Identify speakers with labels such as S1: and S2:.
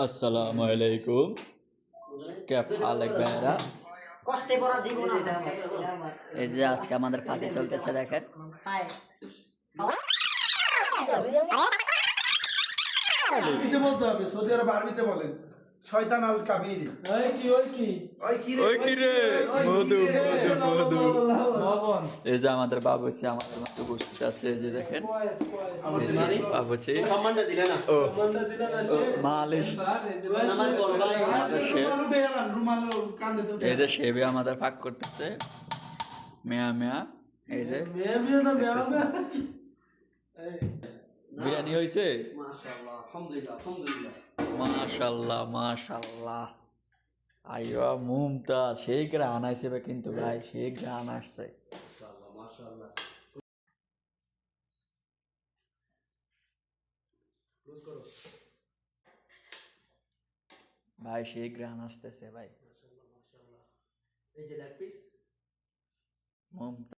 S1: আসসালামু আলাইকুম। क्या हालक भाইরা?
S2: কষ্টে ভরা জীবন
S1: এই যে আজকে আমাদের পার্টি চলতেছে দেখেন।
S3: আরবিতে বলতে হবে, সৌদি আরব আরবিতে বলেন। শয়তান আল কাবির।
S1: ওই কি রে? মধু মধু মধু।
S4: লবণ
S1: এই যে আমাদের বাবুচি আমাদের মতো উপস্থিত আছে, এই যে দেখেন বাবুচি।
S5: সম্মানটা দিলে না।
S1: ও
S4: লবণটা দিলে না
S1: ও,
S4: শেফ
S1: মালিশ।
S5: আমার বড় ভাই
S1: আমাদের শেফ।
S3: রুমাল কান্দে তো
S1: এই যে শেফে আমাদের পাক করতেছে মেয়া মেয়া। এই যে
S4: মেয়ে না মেয়ে
S1: বিরিয়ানি হয়েছে।
S5: মাশাআল্লাহ আলহামদুলিল্লাহ আলহামদুলিল্লাহ
S1: মাশাল্লাহ মাশাল্লাহ। আইয়া মুমতাজ সেই গ্রান আইছে কিন্তু ভাই, সেই গ্রান আসছে।
S5: মাশাআল্লাহ মাশাআল্লাহ ক্লোজ করো
S1: ভাই সেই গ্রান আসতেছে ভাই।
S5: মাশাআল্লাহ মাশাআল্লাহ এই যে লেগ পিস
S1: মুমতাজ।